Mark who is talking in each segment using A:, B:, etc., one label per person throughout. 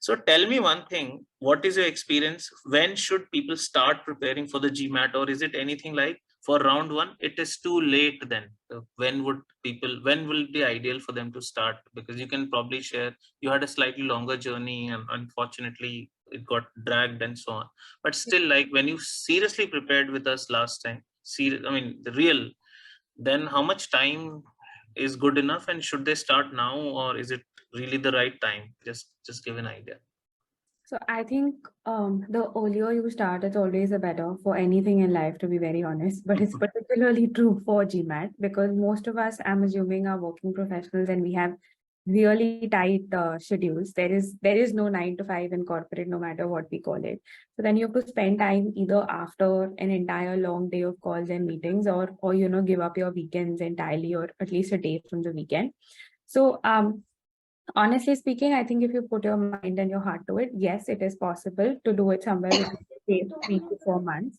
A: So tell me one thing, what is your experience? When should people start preparing for the GMAT, or is it anything like for round one, it is too late then? When will it be ideal for them to start? Because you can probably share, you had a slightly longer journey and unfortunately it got dragged and so on. But still, like when you seriously prepared with us last time, the real, then how much time is good enough, and should they start now, or is it really the right time? Just give an idea.
B: So I think the earlier you start, it's always a better for anything in life, to be very honest. But it's particularly true for GMAT because most of us, I'm assuming, are working professionals and we have really tight schedules. There is no 9 to 5 in corporate, no matter what we call it. So then you have to spend time either after an entire long day of calls and meetings, or give up your weekends entirely, or at least a day from the weekend. So honestly speaking, I think if you put your mind and your heart to it, yes, it is possible to do it somewhere between say 3 to 4 months.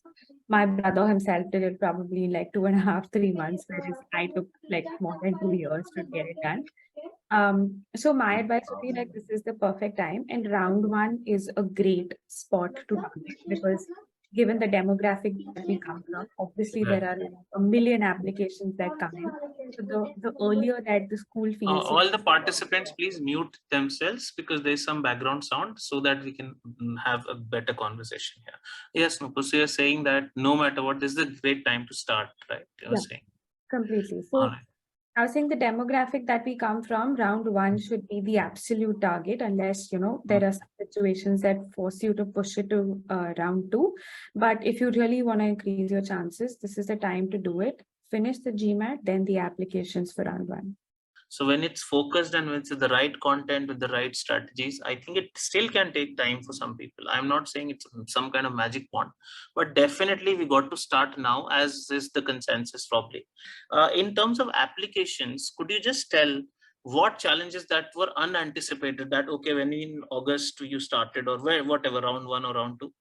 B: My brother himself did it probably in like 2.5, 3 months, whereas I took like more than 2 years to get it done. So my advice would be like this is the perfect time, and round one is a great spot to do it because given the demographic that we come from, obviously
A: Right.
B: there are like a million applications that come in. So the earlier that the school feels
A: All the participants, please mute themselves because there's some background sound so that we can have a better conversation here. Yes, Nupur, so you're saying that no matter what, this is a great time to start, right? You're
B: yeah,
A: saying.
B: completely.
A: All
B: So
A: right.
B: I was saying the demographic that we come from, round one should be the absolute target, unless there are some situations that force you to push it to round two. But if you really want to increase your chances, this is the time to do it. Finish the GMAT, then the applications for round one.
A: So when it's focused and with the right content, with the right strategies, I think it still can take time for some people. I'm not saying it's some kind of magic wand, but definitely we got to start now, as is the consensus probably. In terms of applications, could you just tell what challenges that were unanticipated, that okay, when in August you started, or whatever, round one or round two,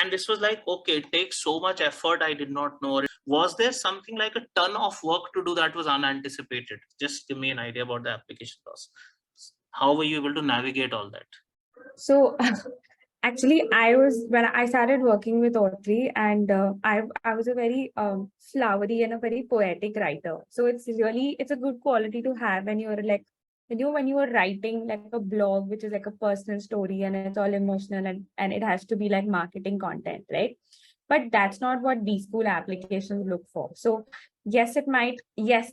A: and this was like, okay, it takes so much effort, I did not know. Was there something like a ton of work to do that was unanticipated? Just give me an idea about the application process. How were you able to navigate all that?
B: So actually, when I started working with O3, and I was a very flowery and a very poetic writer. So it's a good quality to have when you're like when you are writing like a blog, which is like a personal story and it's all emotional, and it has to be like marketing content, right? But that's not what B school applications look for. So yes,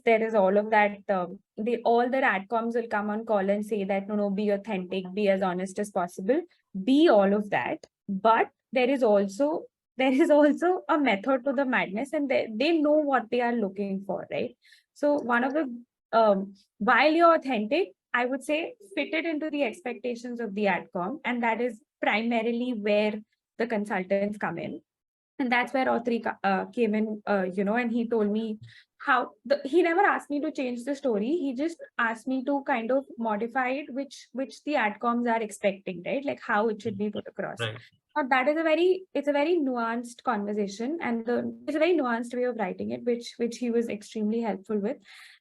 B: there is all of that. All the adcoms will come on call and say that no, be authentic, be as honest as possible, be all of that. But there is also a method to the madness, and they know what they are looking for, right? So one of the while you're authentic, I would say fit it into the expectations of the adcom, and that is primarily where the consultants come in. And that's where Autry came in, and he told me he never asked me to change the story. He just asked me to kind of modify it, which the adcoms are expecting, right? Like how it should be put across.
A: Right.
B: Now that is it's a very nuanced conversation, and it's a very nuanced way of writing it, which he was extremely helpful with.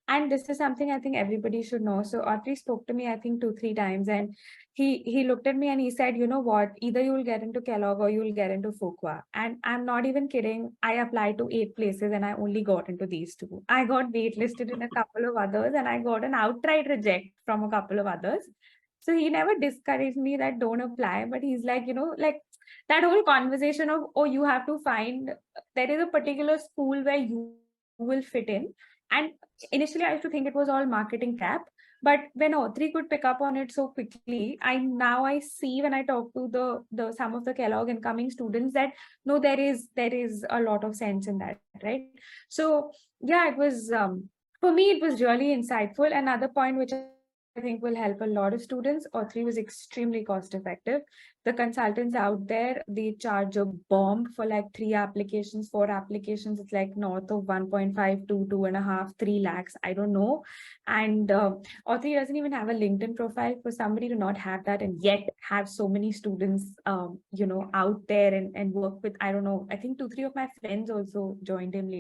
B: And this is something I think everybody should know. So Autry spoke to me, I think 2-3 times, and he looked at me and he said, you know what, either you will get into Kellogg or you will get into Fuqua. And I'm not even kidding. I applied to 8 places and I only got into these two. I got waitlisted in a couple of others and I got an outright reject from a couple of others. So he never discouraged me that don't apply, but he's like, like that whole conversation of, oh, you have to find, there is a particular school where you will fit in. And initially I used to think it was all marketing crap. But when O3 could pick up on it so quickly, I see when I talk to the some of the Kellogg incoming students that no, there is a lot of sense in that, right? So yeah, it was for me it was really insightful. Another point which I think will help a lot of students, O3 was extremely cost effective. The consultants out there, they charge a bomb for like 3 applications, 4 applications. It's like north of 1.5 to 2.5, 3 lakhs. I don't know. And O3 doesn't even have a LinkedIn profile. For somebody to not have that and yet have so many students, out there and work with, I don't know, I think 2-3 of my friends also joined him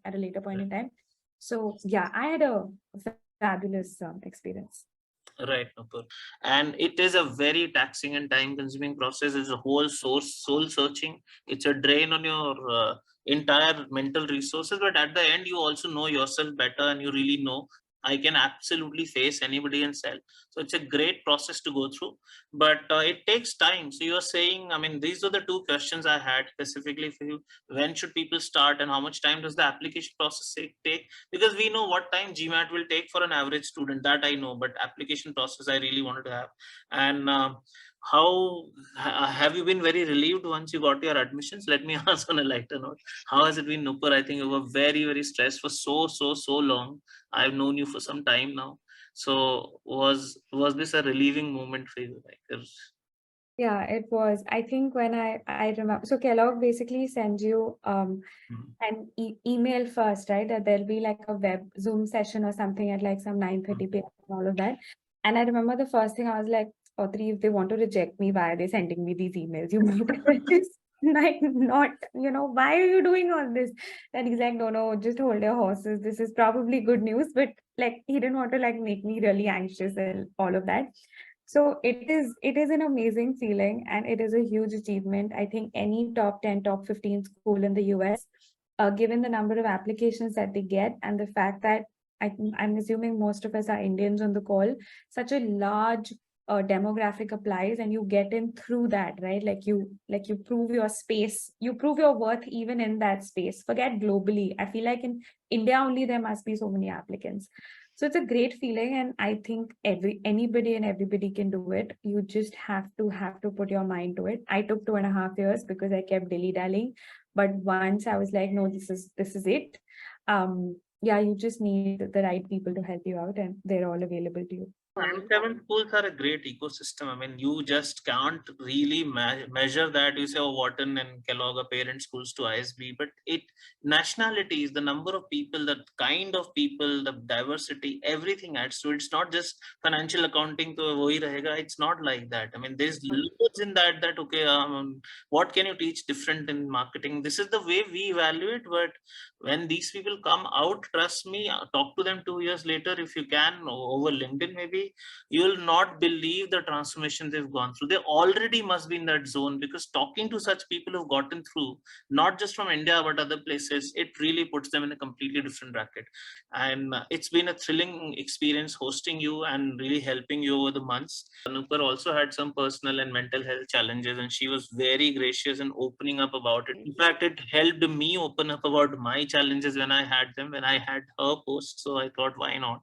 B: at a later point in time. So yeah, I had a fabulous experience.
A: Right, Nupur. And it is a very taxing and time-consuming process. It's a whole soul searching. It's a drain on your entire mental resources. But at the end, you also know yourself better, and you really know I can absolutely face anybody and sell. So it's a great process to go through, but it takes time. So you're saying, I mean, these are the two questions I had specifically for you. When should people start, and how much time does the application process take? Because we know what time GMAT will take for an average student, that I know, but application process I really wanted to have. And how have you been very relieved once you got your admissions? Let me ask on a lighter note. How has it been, Nupur? I think you were very stressed for so long. I've known you for some time now. So was this a relieving moment for you?
B: Yeah, it was. I think when I remember, so Kellogg basically sends you an email first, right? That there'll be like a web Zoom session or something at like some 9:30 p.m. and all of that. And I remember the first thing I was like, oh, three, if they want to reject me, why are they sending me these emails? You might as well just like not, why are you doing all this? And he's like, no, just hold your horses. This is probably good news, but like he didn't want to like make me really anxious and all of that. So it is an amazing feeling and it is a huge achievement. I think any top 10, top 15 school in the US, given the number of applications that they get and the fact that I'm assuming most of us are Indians on the call, such a large demographic applies and you get in through that, right? Like you prove your space, you prove your worth even in that space. Forget globally. I feel like in India only there must be so many applicants. So it's a great feeling, and I think anybody and everybody can do it. You just have to put your mind to it. I took 2.5 years because I kept dilly-dallying, but once I was like, no, this is it. Yeah, you just need the right people to help you out, and they're all available to you.
A: M7 schools are a great ecosystem. I mean, you just can't really measure that. You say, oh, Wharton and Kellogg are parent schools to ISB, but nationalities, the number of people, the kind of people, the diversity, everything adds to it. It's not just financial accounting to wahi rahega. It's not like that. I mean, there's loads in that, okay, what can you teach different in marketing? This is the way we evaluate, but when these people come out, trust me, talk to them 2 years later if you can, over LinkedIn maybe, you will not believe the transformation they've gone through. They already must be in that zone, because talking to such people who've gotten through, not just from India but other places, it really puts them in a completely different bracket. And it's been a thrilling experience hosting you and really helping you over the months. Nupur also had some personal and mental health challenges, and she was very gracious in opening up about it. In fact, it helped me open up about my challenges when I had them, when I had her post. So I thought, why not?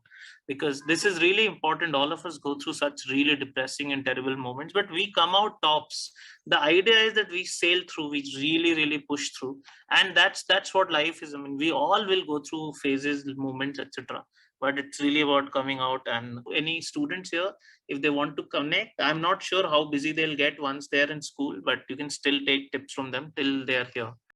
A: Because this is really important. All of us go through such really depressing and terrible moments, but we come out tops. The idea is that we sail through, we really push through, and that's what life is. I mean, we all will go through phases, moments, etc., but it's really about coming out. And any students here, if they want to connect, I'm not sure how busy they'll get once they're in school, but you can still take tips from them till they're here.